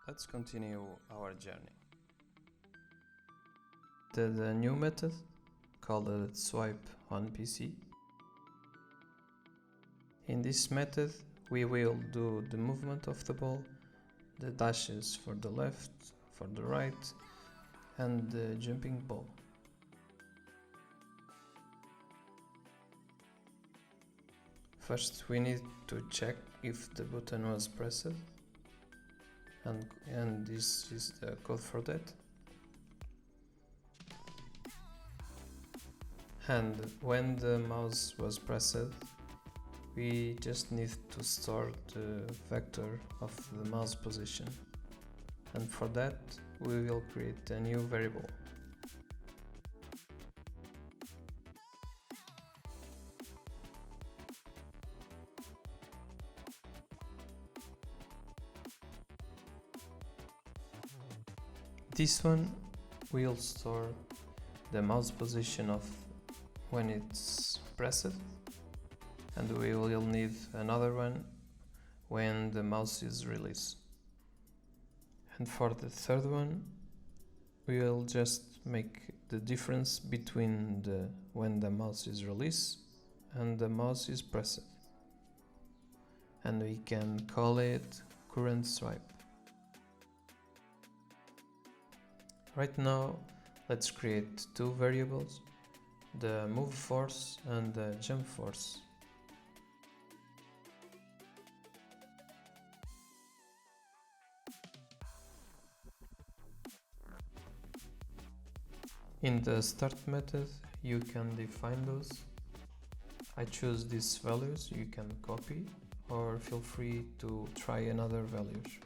Let's continue our journey. The new method called swipe on PC. In this method we will do the movement of the ball, the dashes for the left, for the right, and the jumping ball. First we need to check if the button was pressed, and this is the code for that. And when the mouse was pressed, we just need to store the vector of the mouse position, and for that we will create a new variable. This one will store the mouse position of when it's pressed, and we will need another one when the mouse is released. And for the third one, we will just make the difference between when the mouse is released and the mouse is pressed, and we can call it current swipe. Right now, let's create two variables, the move force and the jump force. In the start method, you can define those. I choose these values, you can copy or feel free to try another values.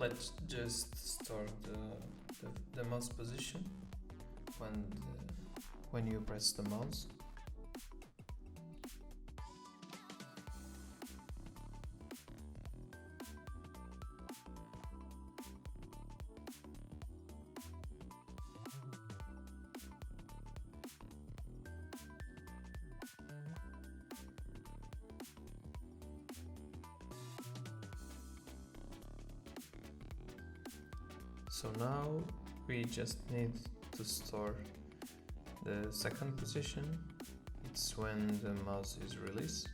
Let's just store the mouse position when you press the mouse. So now we just need to store the second position. It's when the mouse is released.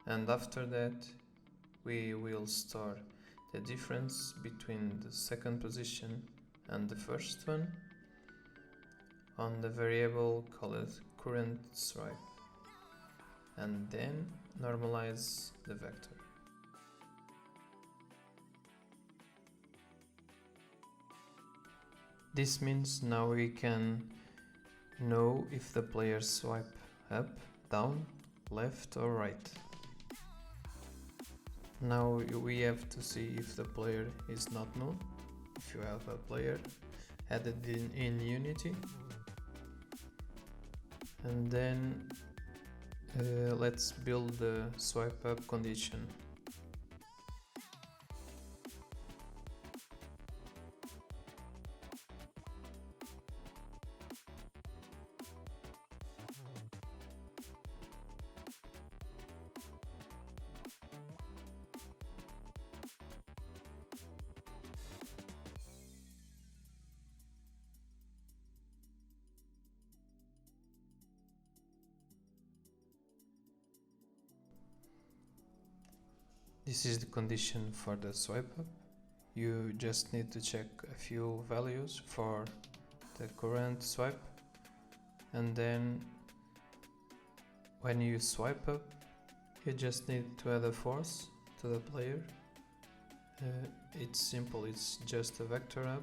And after that, we will store the difference between the second position and the first one on the variable called current swipe, and then normalize the vector. This means now we can know if the player swipe up, down, left or right. Now we have to see if the player is not known. If you have a player added in Unity, and then let's build the swipe up condition. This is the condition for the swipe up. You just need to check a few values for the current swipe, and then when you swipe up, you just need to add a force to the player. It's simple, it's just a vector up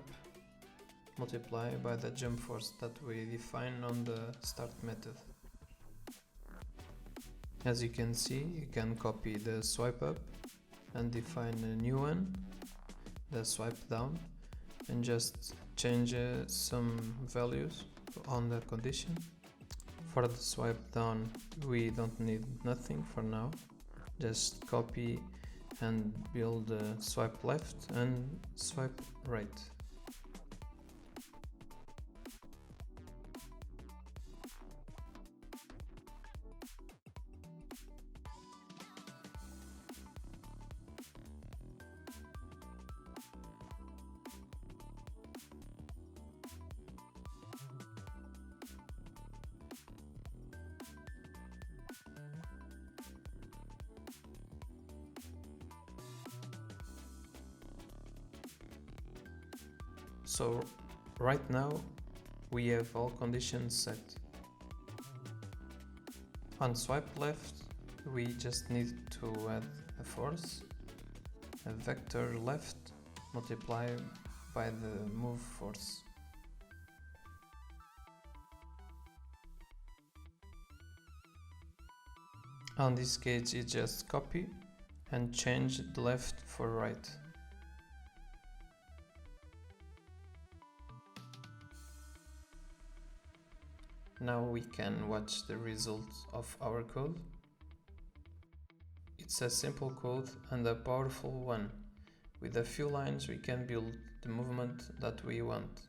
multiplied by the jump force that we define on the start method. As you can see, you can copy the swipe up and define a new one, the swipe down, and just change some values on the condition. For the swipe down, we don't need nothing for now, just copy and build swipe left and swipe right. So right now we have all conditions set. On swipe left, we just need to add a force, a vector left multiplied by the move force. On this case, you just copy and change the left for right. Now we can watch the results of our code. It's a simple code and a powerful one. With a few lines we can build the movement that we want.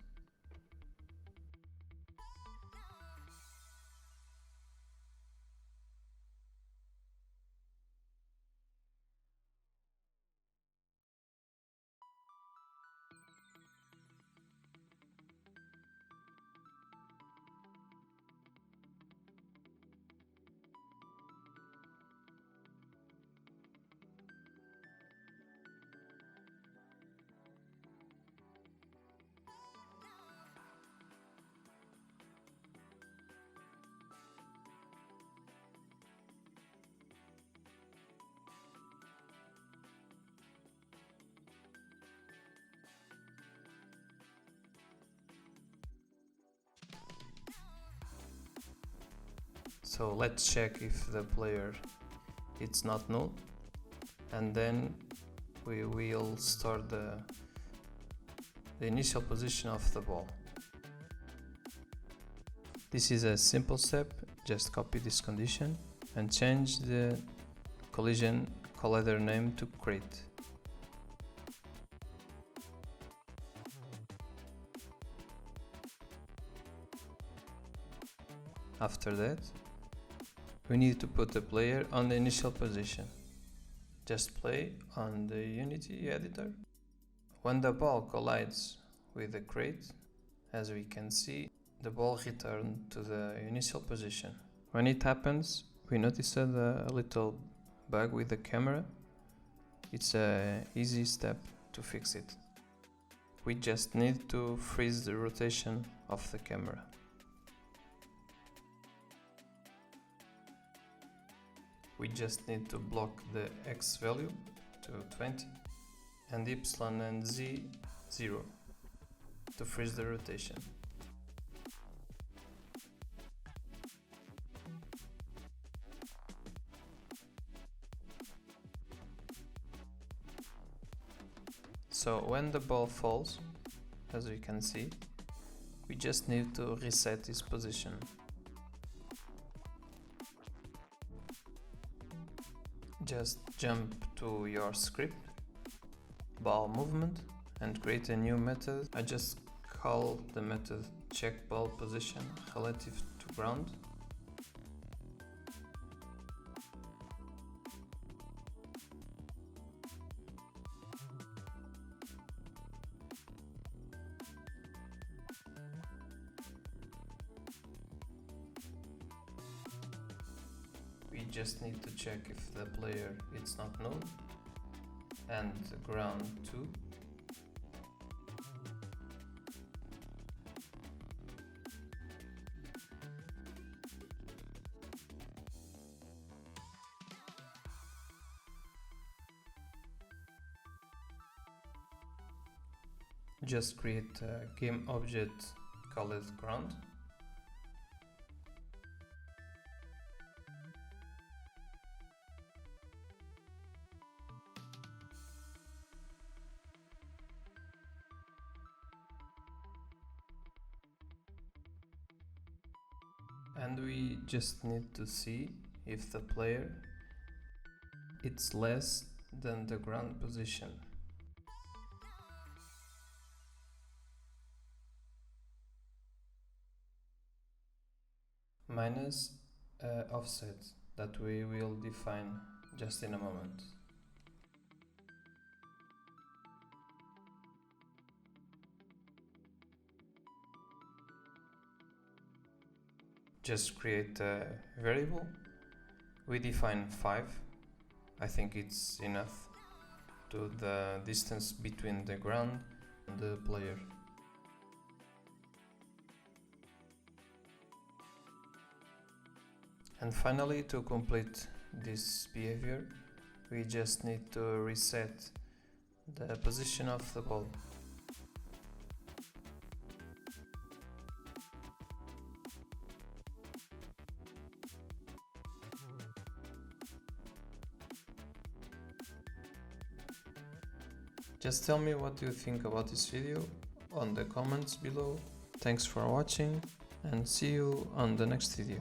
So let's check if the player it's not null, and then we will store the initial position of the ball. This is a simple step, just copy this condition and change the collision collider name to create. After that, we need to put the player on the initial position. Just play on the Unity editor. When the ball collides with the crate, as we can see, the ball returned to the initial position. When it happens, we noticed a little bug with the camera. It's an easy step to fix it. We just need to freeze the rotation of the camera. We just need to block the X value to 20 and Y and Z 0 to freeze the rotation. So when the ball falls, as we can see, we just need to reset its position. Just jump to your script, ball movement, and create a new method. I just call the method check ball position relative to ground. We just need to check if the player is not null and ground 2. Just create a game object, call it ground. And we just need to see if the player it's less than the ground position. Minus offset that we will define just in a moment. Just create a variable. We define 5. I think it's enough to the distance between the ground and the player. And finally, to complete this behavior, we just need to reset the position of the ball. Just tell me what you think about this video on the comments below. Thanks for watching and see you on the next video.